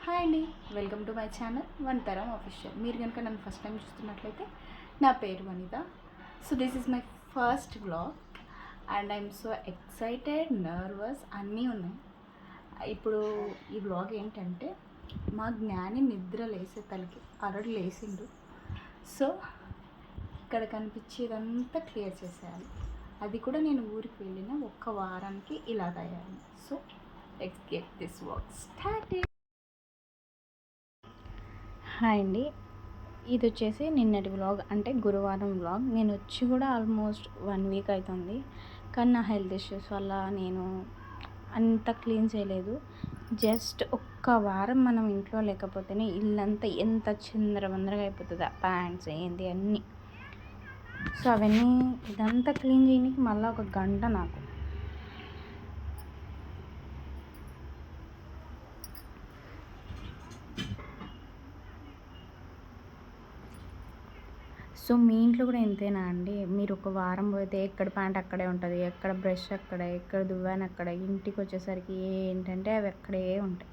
Hi అండి, welcome to my channel వన్ తరం ఆఫీషియల్. మీరు కనుక నన్ను ఫస్ట్ టైం చూస్తున్నట్లయితే నా పేరు Vanitha. So this is my first vlog and I'm so excited, nervous అన్నీ ఉన్నాయి. ఇప్పుడు ఈ వ్లాగ్ ఏంటంటే మా జ్ఞాని నిద్ర లేసే తలకి ఆల్రెడీ లేచిండు. సో ఇక్కడ కనిపించేదంతా క్లియర్ చేసేయాలి. అది కూడా నేను ఊరికి వెళ్ళిన ఒక్క వారానికి ఇలా తయారు. So let's get this work started. Hi అండి, ఇది వచ్చేసి నిన్నటి వ్లాగ్, అంటే గురువారం వ్లాగ్. నేను వచ్చి కూడా ఆల్మోస్ట్ 1 వీక్ అవుతుంది, కానీ నా హెల్త్ ఇష్యూస్ వల్ల నేను అంత క్లీన్ చేయలేదు. జస్ట్ ఒక్క వారం మనం ఇంట్లో లేకపోతేనే ఇల్లంతా ఎంత చిందరవందరగా అయిపోతుంది, ఆ ప్యాంట్స్ ఏంది అన్నీ. సో అవన్నీ ఇదంతా క్లీన్ చేయడానికి మళ్ళీ ఒక గంట నాకు. సో మీ ఇంట్లో కూడా ఎంతేనా అండి? మీరు ఒక వారం పోతే ఎక్కడ ప్యాంట్ అక్కడే ఉంటుంది, ఎక్కడ బ్రష్ అక్కడే, ఎక్కడ దువ్వాను అక్కడే. ఇంటికి వచ్చేసరికి ఏంటంటే అవి అక్కడే ఉంటాయి.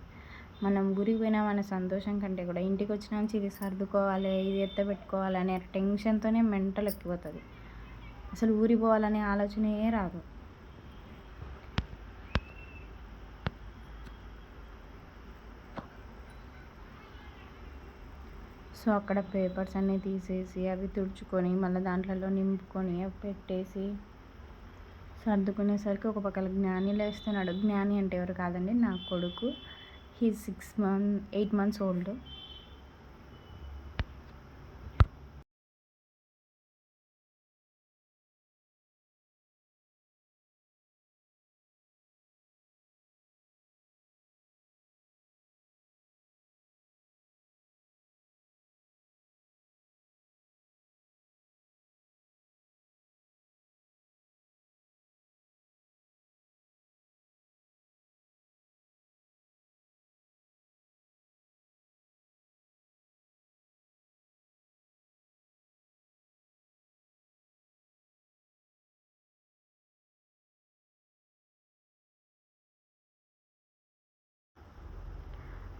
మనం ఊరికి పోయినా మన సంతోషం కంటే కూడా ఇంటికి వచ్చిన నుంచి ఇది సర్దుకోవాలి, ఇది ఎత్తబెట్టుకోవాలి అనే టెన్షన్తోనే మెంటల్ ఎక్కిపోతుంది. అసలు ఊరికి పోవాలనే ఆలోచనే రాదు. సో అక్కడ పేపర్స్ అన్నీ తీసేసి అవి తుడుచుకొని మళ్ళీ దాంట్లో నింపుకొని పెట్టేసి సర్దుకునేసరికి ఒక పక్కన జ్ఞాని లేస్తున్నాడు. జ్ఞాని అంటే ఎవరు కాదండి, నా కొడుకు. He 8 months old.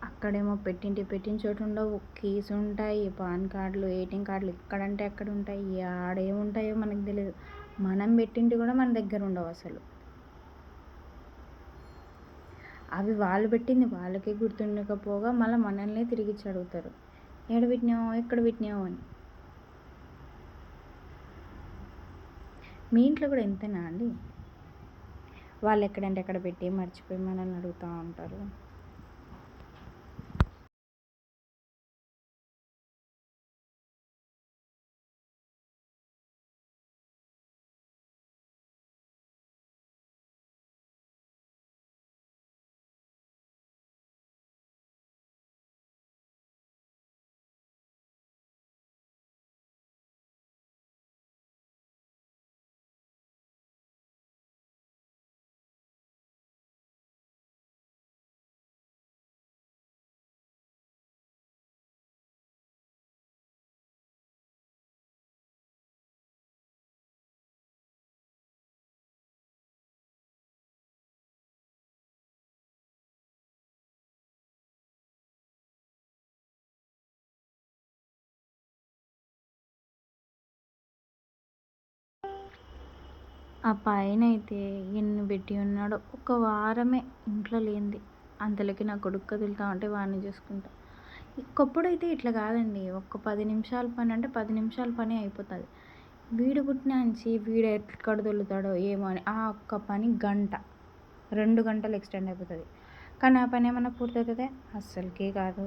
అక్కడేమో పెట్టిన చోటు ఉండవు, కీస్ ఉంటాయి, పాన్ కార్డులు, ఏటీఎం కార్డులు ఎక్కడంటే ఎక్కడ ఉంటాయి, ఆడేముంటాయో మనకు తెలియదు. మనం పెట్టింటి కూడా మన దగ్గర ఉండవు అసలు. అవి వాళ్ళు పెట్టింది వాళ్ళకే గుర్తుండకపోగా మళ్ళీ మనల్ని తిరిగిచ్చి అడుగుతారు, ఎక్కడ పెట్టినావు, ఎక్కడ పెట్టినావు అని. మీ ఇంట్లో కూడా ఎంతేనా అండి? వాళ్ళు ఎక్కడంటే ఎక్కడ పెట్టి మర్చిపోయి మనల్ని అడుగుతూ ఉంటారు. ఆ పైన అయితే ఎన్ని పెట్టి ఉన్నాడో, ఒక వారమే ఇంట్లో లేనిది. అంతలోకి నా కొడుకు కదులుతా ఉంటే వాడిని చూసుకుంటా. ఒకప్పుడు అయితే ఇట్లా కాదండి, ఒక్క 10 నిమిషాల పని అంటే 10 నిమిషాల పని అయిపోతుంది. వీడు పుట్టినాంచి వీడు ఎక్కడ దొల్లుతాడో ఏమో అని ఆ ఒక్క పని 2 గంటలు ఎక్స్టెండ్ అయిపోతుంది. కానీ ఆ పని ఏమన్నా పూర్తవుతుందే? అస్సలకే కాదు.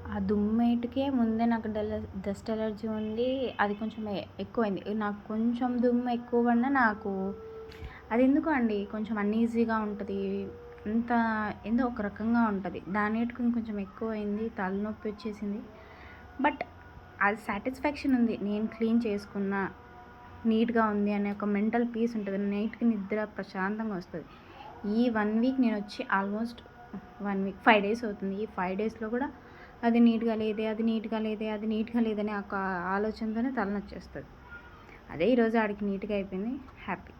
ఆ దుమ్మేటికే ముందే నాకు డస్ట్ ఎలర్జీ ఉంది. అది కొంచెం ఎక్కువైంది. నాకు కొంచెం దుమ్ము ఎక్కువ పడినా నాకు అది ఎందుకో అండి కొంచెం అన్‌ఈజీగా ఉంటది. అంత ఏందో ఒక రకంగా ఉంటది. దానిటికి ఇంకొంచెం ఎక్కువైంది. తలనొప్పి వచ్చేసింది. బట్ అది సాటిస్ఫాక్షన్ ఉంది. నేను క్లీన్ చేసుకున్నా, నీట్‌గా ఉంది అనే ఒక మెంటల్ పీస్ ఉంటది. నైట్‌కి నిద్ర ప్రశాంతంగా వస్తది. ఈ 1 వీక్ నేనొచ్చి ఆల్మోస్ట్ 1 వీక్ 5 డేస్ అవుతుంది. ఈ 5 డేస్‌లో కూడా అది నీట్‌గా లేదే, అది నీట్‌గా లేదే, అది నీట్‌గా లేదనే ఒక ఆలోచనతోనే తలనొచ్చేస్తది. అదే ఈరోజు ఆడికి నీట్‌గా అయిపోయింది. హ్యాపీ.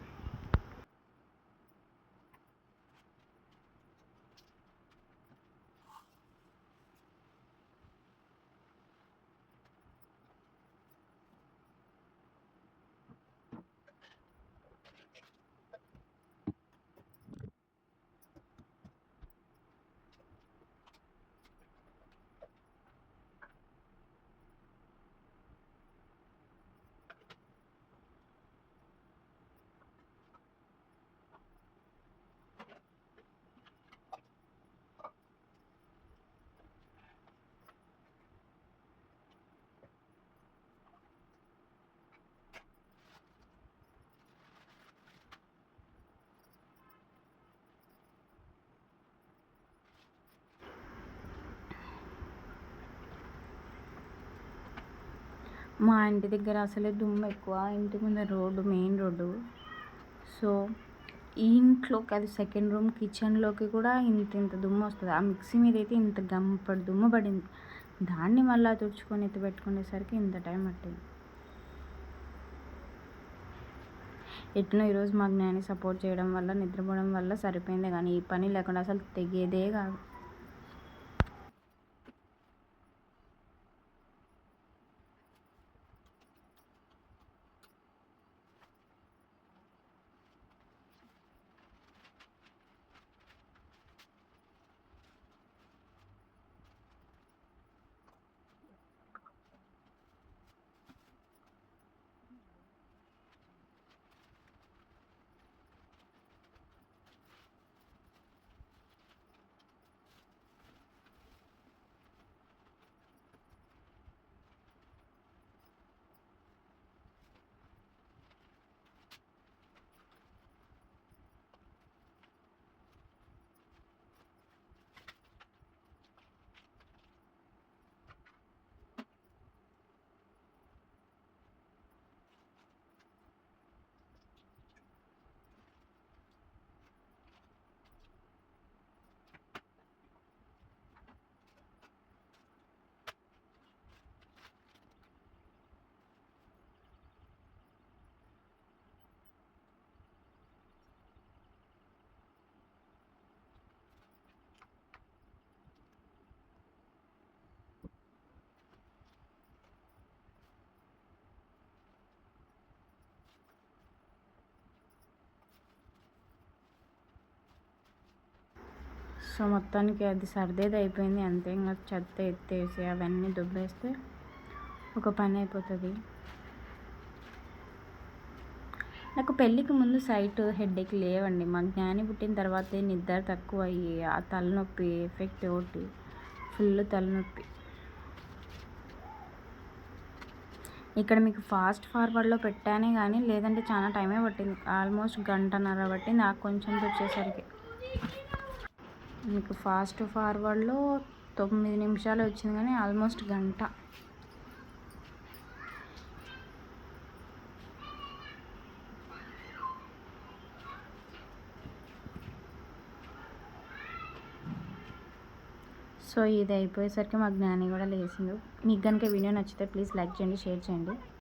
మా ఇంటి దగ్గర అసలే దుమ్ము ఎక్కువ. ఇంటి ముందర రోడ్డు, మెయిన్ రోడ్డు. సో ఈ ఇంట్లోకి అది సెకండ్ రూమ్ కిచెన్లోకి కూడా ఇంత దుమ్ము వస్తుంది. ఆ మిక్సీ మీద అయితే ఇంత గంపడి దుమ్ము పడింది. దాన్ని మళ్ళీ తుడుచుకొని ఎత్తి పెట్టుకునేసరికి ఇంత టైం పట్టింది. ఎట్లా ఈరోజు మా జ్ఞాని సపోర్ట్ చేయడం వల్ల, నిద్రపోవడం వల్ల సరిపోయిందే కానీ ఈ పని లేకుండా అసలు తెగేదే కాదు. సో మొత్తానికి అది సర్దేది అయిపోయింది అంతే. ఇంకా చెత్త ఎత్తేసి అవన్నీ దుబ్బేస్తే ఒక పని అయిపోతుంది. నాకు పెళ్ళికి ముందు సైట్ హెడేక్ లేవండి. మా జ్ఞాని పుట్టిన తర్వాతే నిద్ర తక్కువ అయ్యి ఆ తలనొప్పి ఎఫెక్ట్ ఒకటి ఫుల్ తలనొప్పి. ఇక్కడ మీకు ఫాస్ట్ ఫార్వర్డ్లో పెట్టానే కానీ లేదంటే చాలా టైమే పట్టింది. ఆల్మోస్ట్ గంటన్నర పట్టింది నాకు కొంచెం వచ్చేసరికి. మీకు ఫాస్ట్ ఫార్వర్డ్లో 9 నిమిషాలు వచ్చింది కానీ ఆల్మోస్ట్ గంట. సో ఇది అయిపోయేసరికి మా జ్ఞాని కూడా లేచిండు. మీకు కనుక వీడియో నచ్చితే ప్లీజ్ లైక్ చేయండి, షేర్ చేయండి.